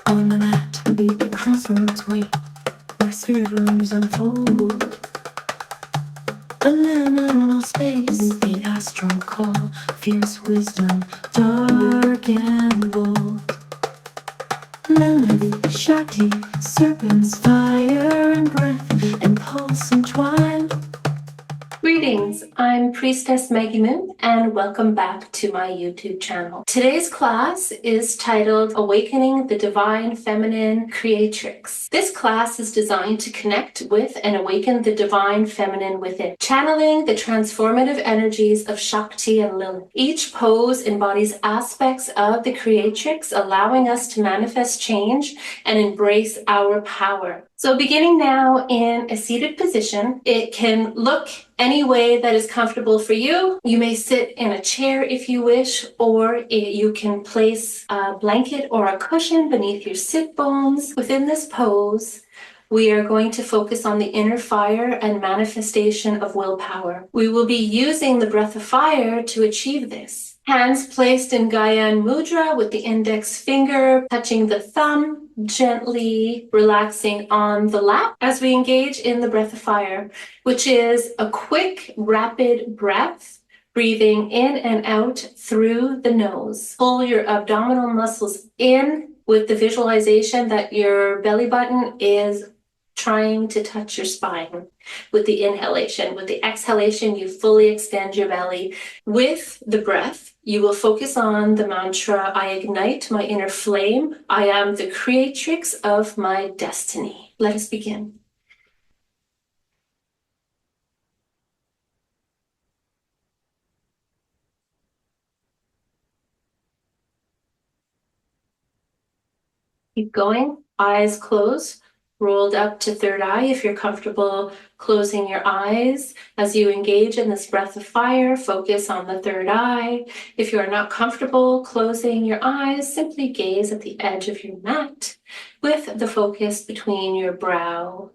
On the mat, the crossroads wait, where three rooms unfold. A liminal space, the astral call, fierce wisdom, dark and bold. Lilith, Shakti, serpents, fire and breath, and pulse entwined. Greetings, I'm Priestess Maggie Moon, and welcome back to my YouTube channel. Today's class is titled Awakening the Divine Feminine Creatrix. This class is designed to connect with and awaken the divine feminine within, channeling the transformative energies of Shakti and Lilith. Each pose embodies aspects of the Creatrix, allowing us to manifest change and embrace our power. So beginning now in a seated position, it can look any way that is comfortable for you. You may sit in a chair if you wish, or you can place a blanket or a cushion beneath your sit bones. Within this pose, we are going to focus on the inner fire and manifestation of willpower. We will be using the breath of fire to achieve this. Hands placed in Gyan Mudra with the index finger touching the thumb, gently relaxing on the lap as we engage in the breath of fire, which is a quick, rapid breath, breathing in and out through the nose. Pull your abdominal muscles in with the visualization that your belly button is trying to touch your spine with the inhalation. With the exhalation, you fully extend your belly. With the breath, you will focus on the mantra, I ignite my inner flame. I am the creatrix of my destiny. Let us begin. Keep going, eyes closed. Rolled up to third eye if you're comfortable closing your eyes. As you engage in this breath of fire, focus on the third eye. If you are not comfortable closing your eyes, simply gaze at the edge of your mat with the focus between your brow.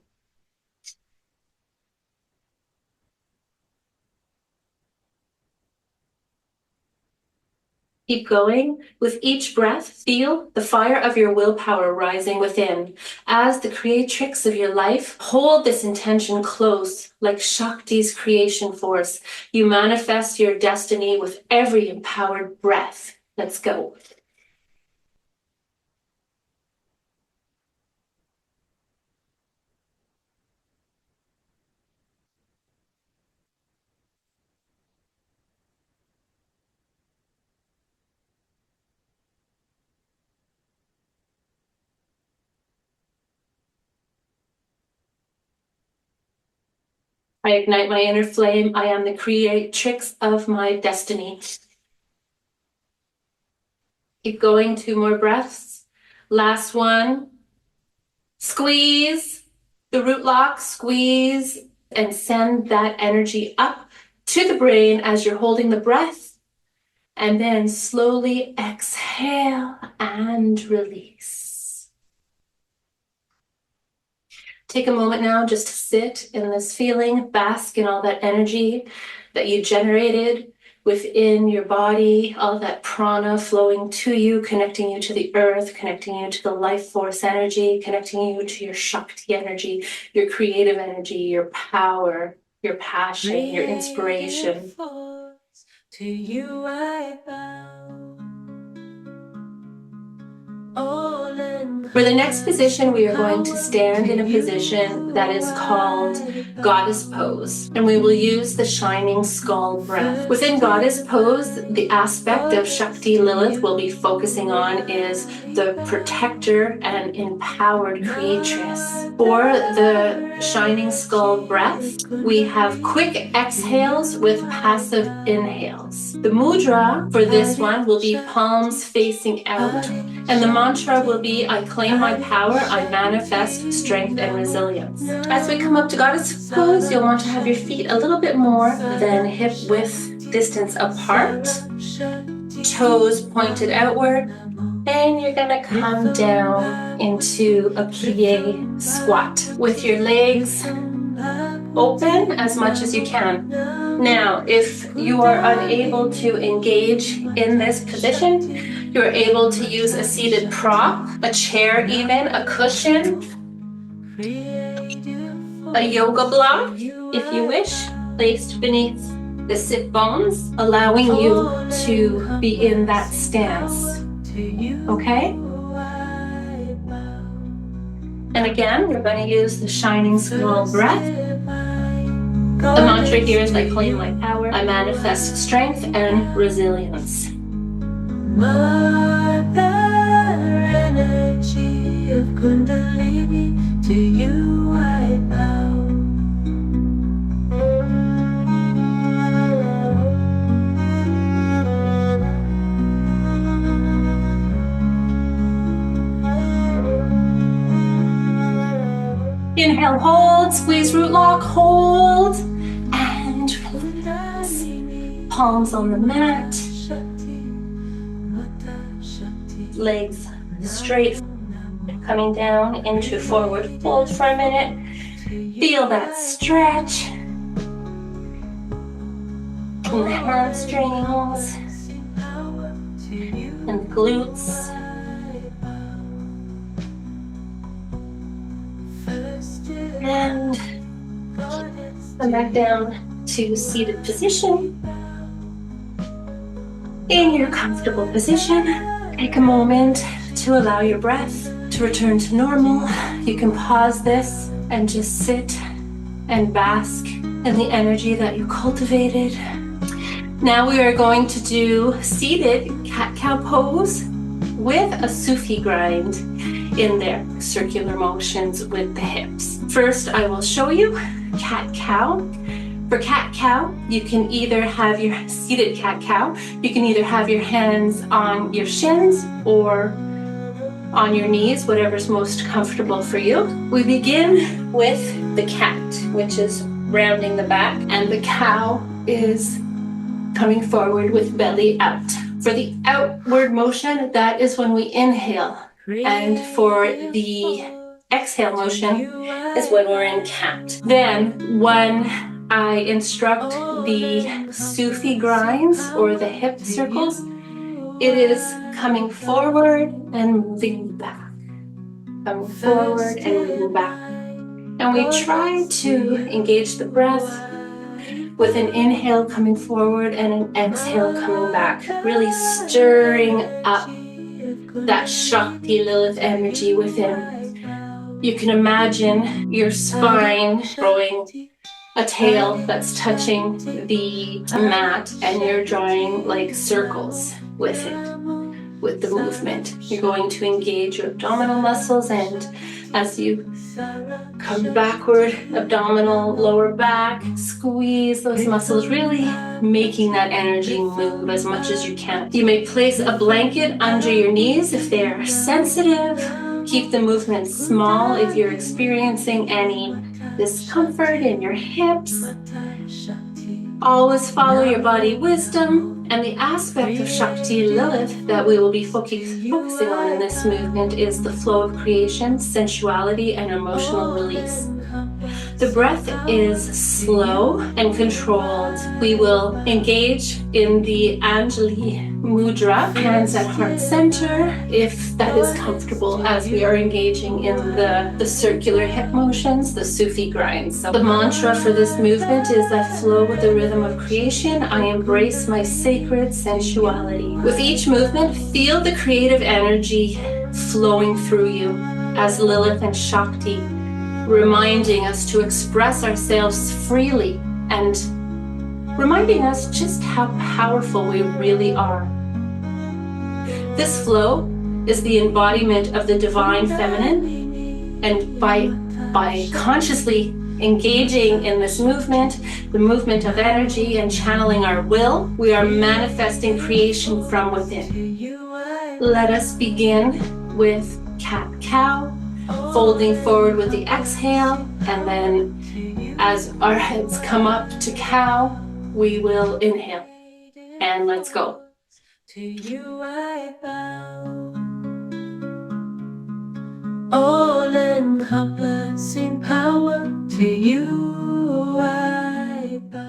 Keep going. With each breath, feel the fire of your willpower rising within. As the creatrix of your life, hold this intention close, like Shakti's creation force. You manifest your destiny with every empowered breath. Let's go. I ignite my inner flame. I am the creatrix of my destiny. Keep going, 2 more breaths. Last one. Squeeze the root lock, squeeze, and send that energy up to the brain as you're holding the breath. And then slowly exhale and release. Take a moment now just to sit in this feeling, bask in all that energy that you generated within your body, all that prana flowing to you, connecting you to the earth, connecting you to the life force energy, connecting you to your Shakti energy, your creative energy, your power, your passion, your inspiration. To you I bow. For the next position, we are going to stand in a position that is called Goddess Pose, and we will use the shining skull breath. Within Goddess Pose, the aspect of Shakti Lilith we'll be focusing on is the protector and empowered creatrix. For the shining skull breath, we have quick exhales with passive inhales. The mudra for this one will be palms facing out, and the mantra will be, I claim my power, I manifest strength and resilience. As we come up to Goddess Pose, you'll want to have your feet a little bit more than hip width distance apart, toes pointed outward, and you're gonna come down into a plie squat with your legs open as much as you can. Now, if you are unable to engage in this position, you're able to use a seated prop, a chair even, a cushion, a yoga block, if you wish, placed beneath the sit bones, allowing you to be in that stance. Okay? And again, we're going to use the shining skull breath. The mantra here is I claim my power, I manifest strength and resilience. Mother energy of Kundalini, to you I bow. Inhale, hold, squeeze root lock, hold, and release. Palms on the mat. Legs straight, coming down into forward fold for a minute. Feel that stretch in the hamstrings and glutes. And come back down to seated position. In your comfortable position, take a moment to allow your breath to return to normal. You can pause this and just sit and bask in the energy that you cultivated. Now we are going to do seated cat-cow pose with a Sufi grind in there, circular motions with the hips. First, I will show you cat-cow. For cat-cow, you can either have your seated cat-cow, you can either have your hands on your shins or on your knees, whatever's most comfortable for you. We begin with the cat, which is rounding the back, and the cow is coming forward with belly out. For the outward motion, that is when we inhale. And for the exhale motion is when we're in cat. Then when I instruct the Sufi grinds or the hip circles, it is coming forward and moving back. Coming forward and moving back. And we try to engage the breath with an inhale coming forward and an exhale coming back, really stirring up that Shakti Lilith energy within. You can imagine your spine growing a tail that's touching the mat, and you're drawing like circles with it, with the movement. You're going to engage your abdominal muscles, and as you come backward, abdominal, lower back, squeeze those muscles, really making that energy move as much as you can. You may place a blanket under your knees if they are sensitive. Keep the movement small if you're experiencing any discomfort in your hips. Always follow your body wisdom, and the aspect of Shakti Lilith that we will be focusing on in this movement is the flow of creation, sensuality, and emotional release. The breath is slow and controlled. We will engage in the Anjali Mudra, hands at heart center, if that is comfortable, as we are engaging in the circular hip motions, the Sufi grinds. So the mantra for this movement is I flow with the rhythm of creation. I embrace my sacred sensuality. With each movement, feel the creative energy flowing through you as Lilith and Shakti, reminding us to express ourselves freely and reminding us just how powerful we really are. This flow is the embodiment of the divine feminine, and by consciously engaging in this movement, the movement of energy, and channeling our will, we are manifesting creation from within. Let us begin with cat-cow, folding forward with the exhale, and then as our heads come up to cow, we will inhale. And let's go. To you I bow, all encompassing power. To you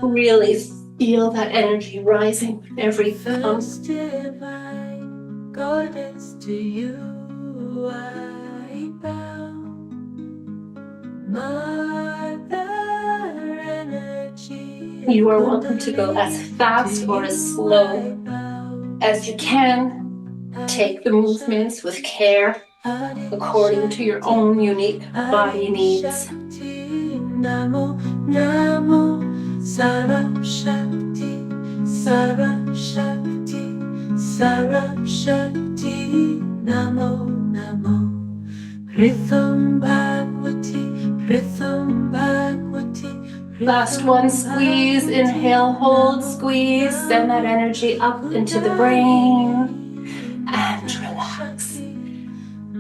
Really feel that energy rising with every pump. Goddess, to you I bow. Mother energy. You are welcome to go as fast or as slow as you can. Take the movements with care according to your own unique body needs. Namo, Namo, Sarab Shakti, Sarab Shakti, Sarab Shakti, Namo, Namo. Rhythm Bhagwati, Rhythm Bhagwati. Last one, squeeze, inhale, hold, squeeze, send that energy up into the brain and relax.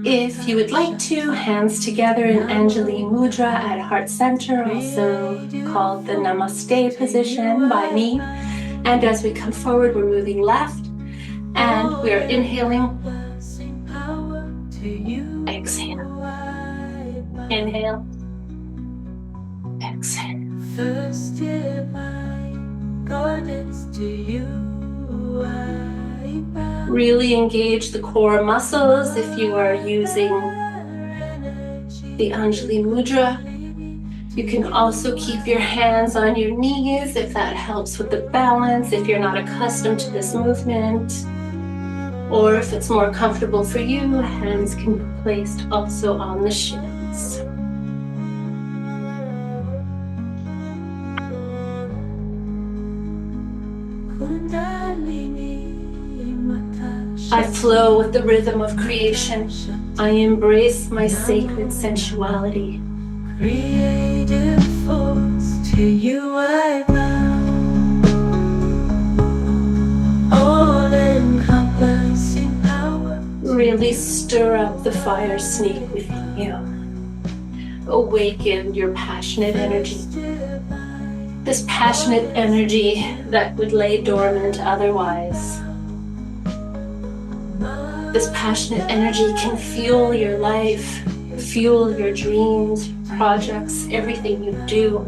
If you would like to, hands together in Anjali Mudra at heart center, also called the Namaste position by me. And as we come forward, we're moving left and we're inhaling. Exhale. Inhale. Exhale. First divine goddess, to you I bow. Really engage the core muscles if you are using the Anjali Mudra. You can also keep your hands on your knees if that helps with the balance, if you're not accustomed to this movement. Or if it's more comfortable for you, hands can be placed also on the shins. I flow with the rhythm of creation. I embrace my sacred sensuality. Creative force, to you I bow. All-encompassing power. Really stir up the fire snake within you. Awaken your passionate energy. This passionate energy that would lay dormant otherwise. This passionate energy can fuel your life, fuel your dreams, projects, everything you do.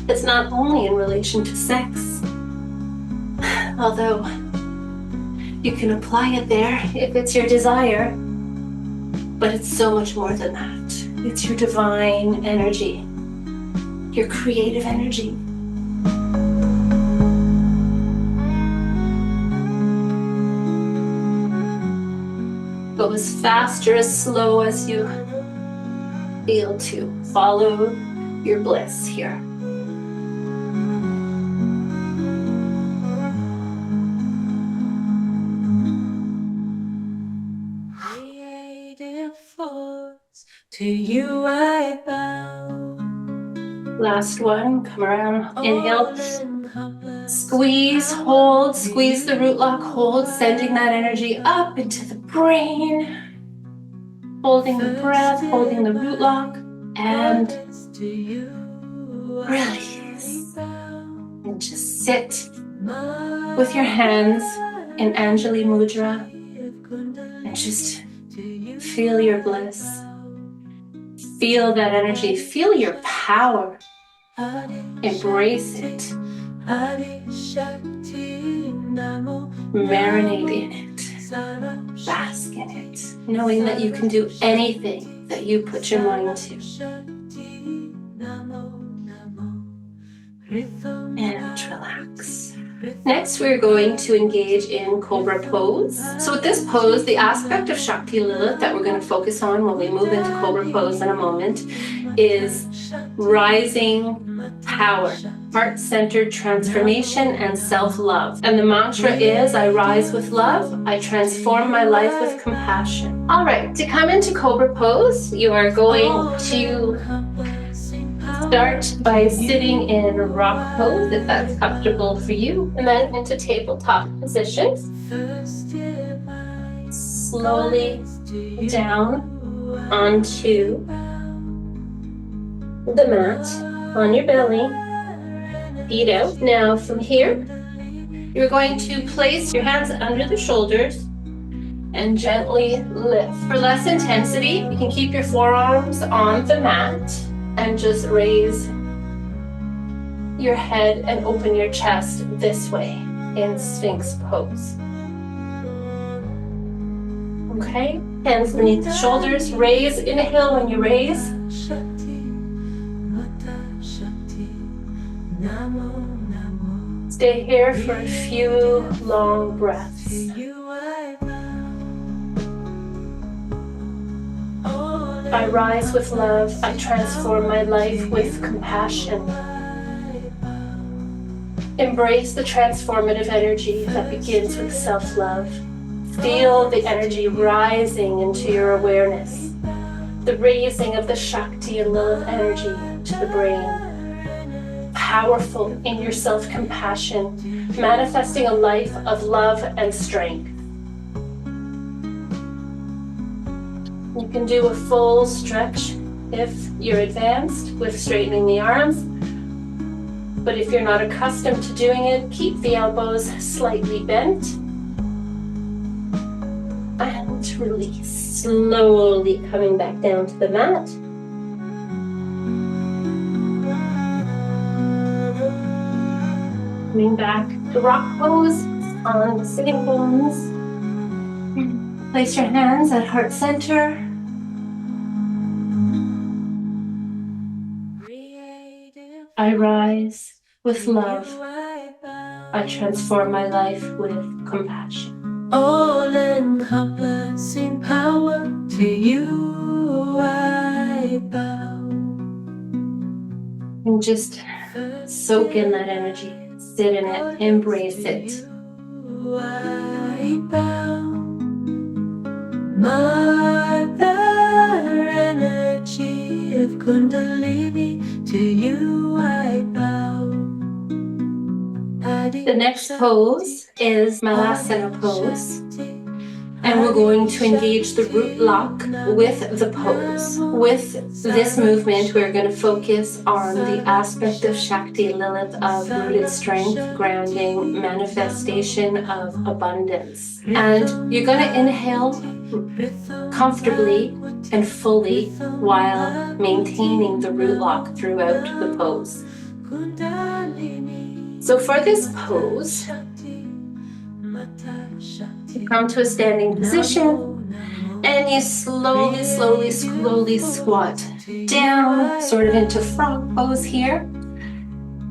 It's not only in relation to sex, although you can apply it there if it's your desire, but it's so much more than that. It's your divine energy, your creative energy. Go as fast or as slow as you feel to. Follow your bliss here. Creative force, to you I bow. Last one, come around, inhale. Squeeze, hold, squeeze the root lock, hold, sending that energy up into the brain. Holding the breath, holding the root lock, and release. And just sit with your hands in Anjali Mudra and just feel your bliss. Feel that energy, feel your power. Embrace it. Marinate in it. Bask in it. Knowing that you can do anything that you put your mind to. And relax. Next, we're going to engage in Cobra Pose. So with this pose, the aspect of Shakti Lilith that we're going to focus on when we move into Cobra Pose in a moment is rising power, heart-centered transformation, and self-love. And the mantra is, I rise with love, I transform my life with compassion. All right, to come into Cobra Pose, you are going to start by sitting in rock pose, if that's comfortable for you, and then into tabletop position. Slowly down onto the mat, on your belly, feet out. Now from here, you're going to place your hands under the shoulders and gently lift. For less intensity, you can keep your forearms on the mat and just raise your head and open your chest this way in Sphinx pose. Okay, hands beneath the shoulders, raise, inhale when you raise. Stay here for a few long breaths. I rise with love, I transform my life with compassion. Embrace the transformative energy that begins with self-love. Feel the energy rising into your awareness, the raising of the Shakti and Lilith energy to the brain. Powerful in your self-compassion, manifesting a life of love and strength. You can do a full stretch if you're advanced with straightening the arms, but if you're not accustomed to doing it, keep the elbows slightly bent and release, slowly coming back down to the mat. Coming back to rock pose on sitting bones. Place your hands at heart center. I rise with love. I transform my life with compassion. All encompassing power, to you I bow. And just soak in that energy, sit in it, embrace it. I bow. Mother energy of Kundalini, to you I bow. The next pose is Malasana pose. And we're going to engage the root lock with the pose. With this movement, we're going to focus on the aspect of Shakti, Lilith, of rooted strength, grounding, manifestation of abundance. And you're going to inhale comfortably and fully while maintaining the root lock throughout the pose. So for this pose, you come to a standing position and you slowly squat down, sort of into frog pose here.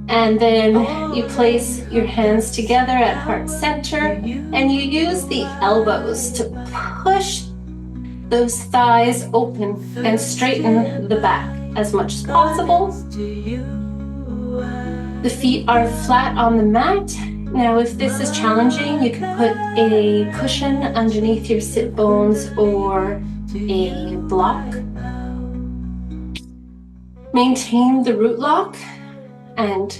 And then you place your hands together at heart center and you use the elbows to push those thighs open and straighten the back as much as possible. The feet are flat on the mat. Now, if this is challenging, you can put a cushion underneath your sit bones or a block. Maintain the root lock and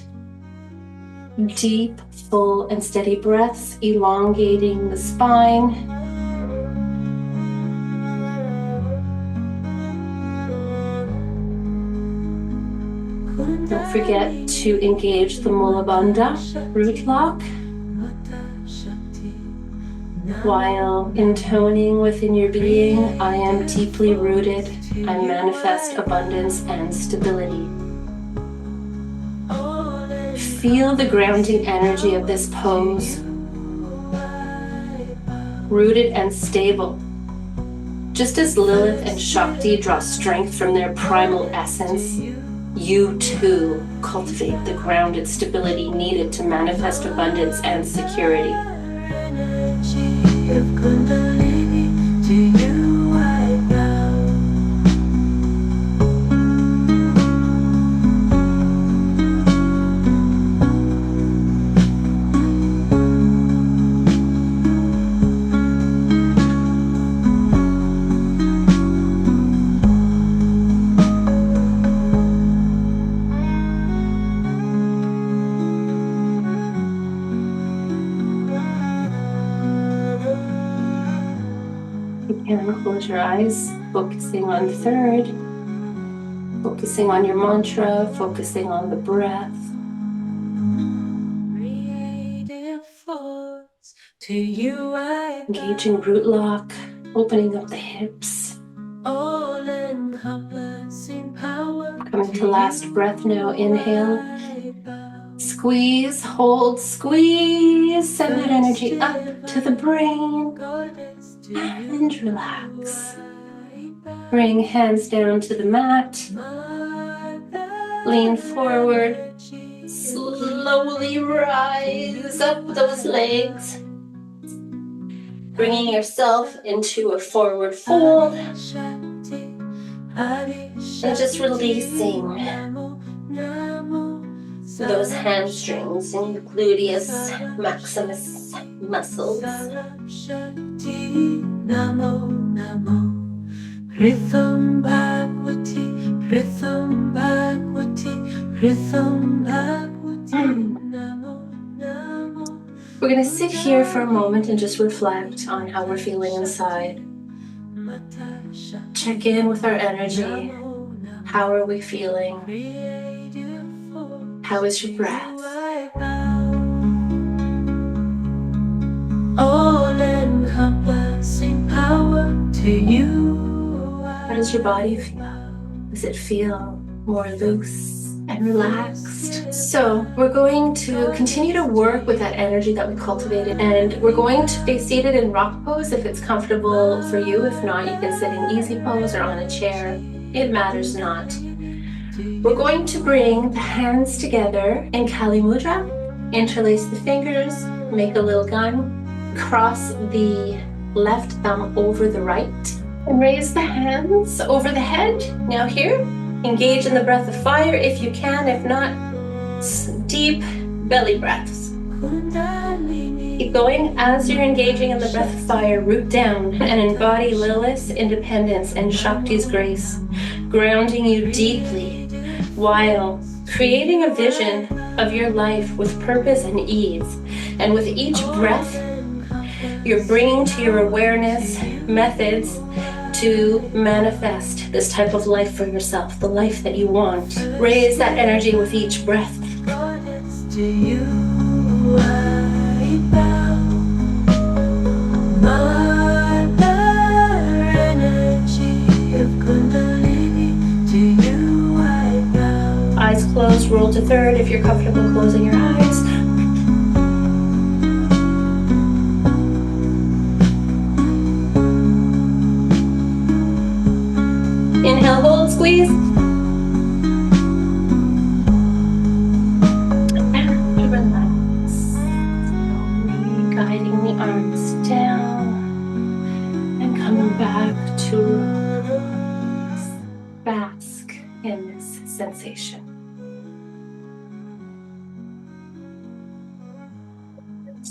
deep, full, and steady breaths, elongating the spine. Don't forget to engage the Mula Bandha root lock while intoning within your being, I am deeply rooted, I manifest abundance and stability. Feel the grounding energy of this pose, rooted and stable. Just as Lilith and Shakti draw strength from their primal essence, you too cultivate the grounded stability needed to manifest abundance and security. And close your eyes, focusing on third, focusing on your mantra, focusing on the breath. Engaging root lock, opening up the hips. Coming to last breath now, inhale. Squeeze, hold, squeeze. Send that energy up to the brain and relax. Bring hands down to the mat. Lean forward. Slowly rise up those legs. Bringing yourself into a forward fold. And just releasing those hamstrings and your gluteus maximus muscles. Rhythm bhagwati, rhythm bhagwati, rhythm bhagwati, namo, namo. We're going to sit here for a moment and just reflect on how we're feeling inside. Check in with our energy. How are we feeling? How is your breath? All-encompassing power to you. How does your body feel? Does it feel more loose and relaxed? So we're going to continue to work with that energy that we cultivated, and we're going to be seated in rock pose if it's comfortable for you. If not, you can sit in easy pose or on a chair. It matters not. We're going to bring the hands together in Kali Mudra, interlace the fingers, make a little gun, cross the left thumb over the right, and raise the hands over the head. Now here, engage in the breath of fire if you can. If not, deep belly breaths. Keep going. As you're engaging in the breath of fire, root down and embody Lilith's independence and Shakti's grace, grounding you deeply while creating a vision of your life with purpose and ease. And with each breath, you're bringing to your awareness methods to manifest this type of life for yourself, the life that you want. Raise that energy with each breath. To you I bow, Mother energy of Kundalini. To you I bow. Eyes closed, roll to third if you're comfortable closing your eyes. Inhale, hold, squeeze. And relax. Slowly guiding the arms down and coming back to bask in this sensation.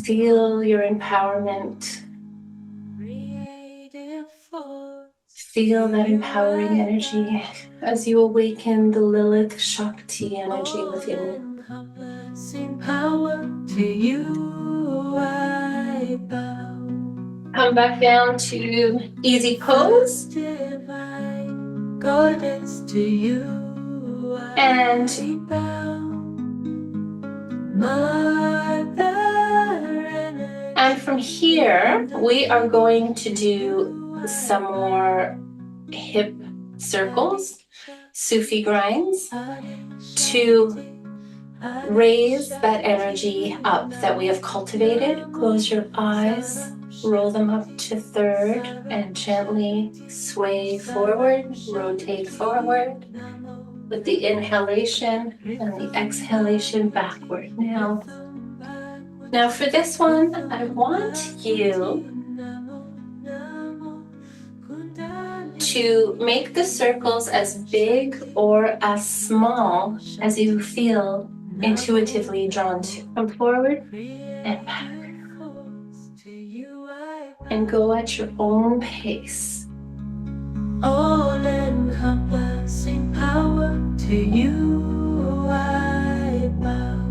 Feel your empowerment. Creative force. Feel that empowering energy as you awaken the Lilith Shakti energy within you. All-encompassing power to you I bow. Come back down to easy pose. Divine goddess, to you And I bow. Mother energy. And from here, we are going to do some more hip circles, Sufi grinds, to raise that energy up that we have cultivated. Close your eyes, roll them up to third, and gently sway forward, rotate forward with the inhalation and the exhalation backward. Now for this one, I want you to make the circles as big or as small as you feel intuitively drawn to. Come forward and back. And go at your own pace. All-encompassing power to you I bow.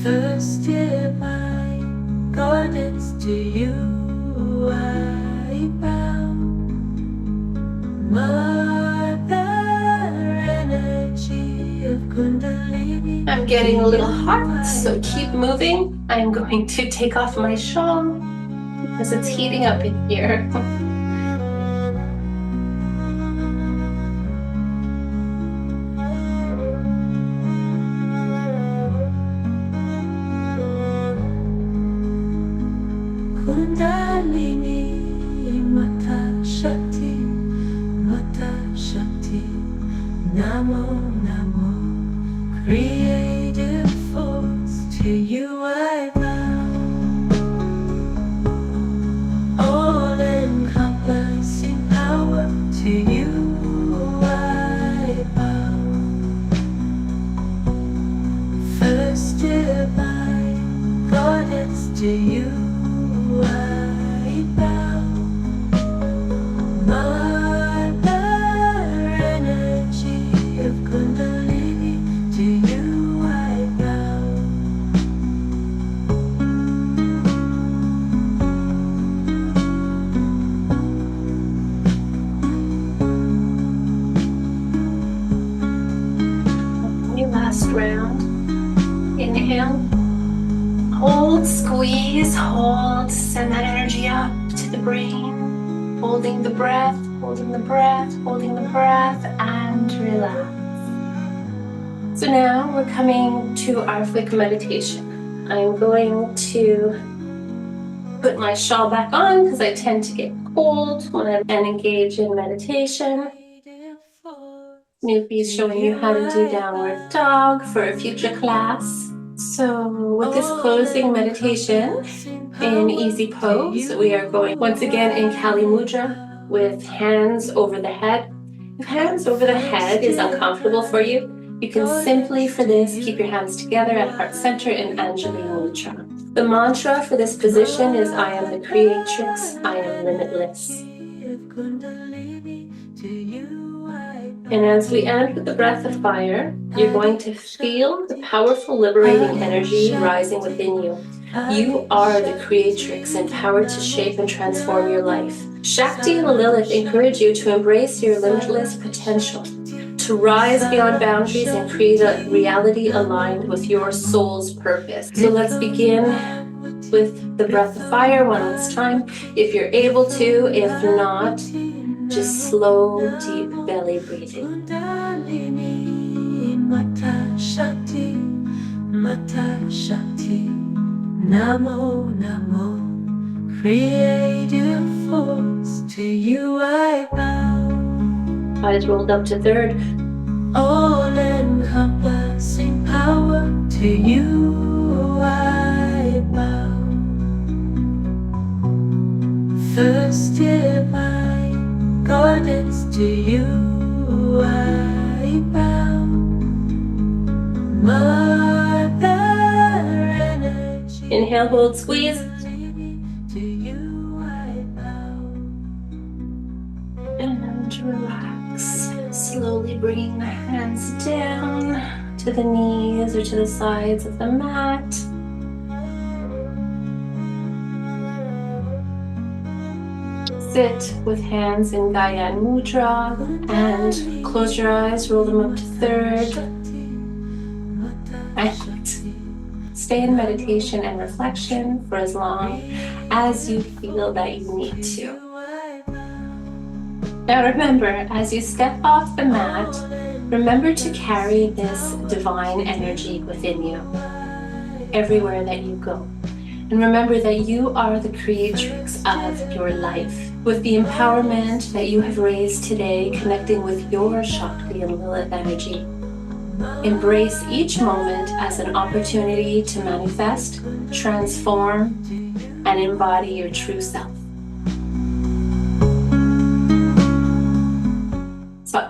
First divine goddess, to you I bow. Mother energy of Kundalini. I'm getting a little hot, so keep moving. I'm going to take off my shawl because it's heating up in here. Shakti, Mata Shakti, Namo Namo, creative force, to you I bow. All-encompassing power, to you I bow. First divine goddess, to you I bow. Mother energy of Kundalini, to you I bow. Last round. Inhale. Hold, squeeze, hold. Send that energy up to the brain. Holding the breath, holding the breath, holding the breath, and relax. So now we're coming to our quick meditation. I'm going to put my shawl back on because I tend to get cold when I engage in meditation. Nufi's showing you how to do downward dog for a future class. So with this closing meditation in easy pose, we are going once again in Kali Mudra with hands over the head. If hands over the head is uncomfortable for you, you can simply for this keep your hands together at heart center in Anjali Mudra. The mantra for this position is I am the creatrix, I am limitless. And as we end with the breath of fire, you're going to feel the powerful liberating energy rising within you. You are the creatrix, empowered to shape and transform your life. Shakti and Lilith encourage you to embrace your limitless potential, to rise beyond boundaries and create a reality aligned with your soul's purpose. So let's begin with the breath of fire one last time, if you're able to. If not, just slow, deep belly breathing. Kundalini, Mata Shakti, Mata Shakti, Namo Namo, creative force, to you I bow. Eyes rolled up to third. All-encompassing power, to you I bow. First divine goddess, to you I bow. Mother energy. Inhale, hold, squeeze. To you I bow. And relax. Slowly bringing the hands down to the knees or to the sides of the mat. Sit with hands in Gyan Mudra and close your eyes, roll them up to third. And stay in meditation and reflection for as long as you feel that you need to. Now remember, as you step off the mat, remember to carry this divine energy within you everywhere that you go. And remember that you are the creatrix of your life. With the empowerment that you have raised today, connecting with your Shakti and Lilith energy, embrace each moment as an opportunity to manifest, transform, and embody your true self. So,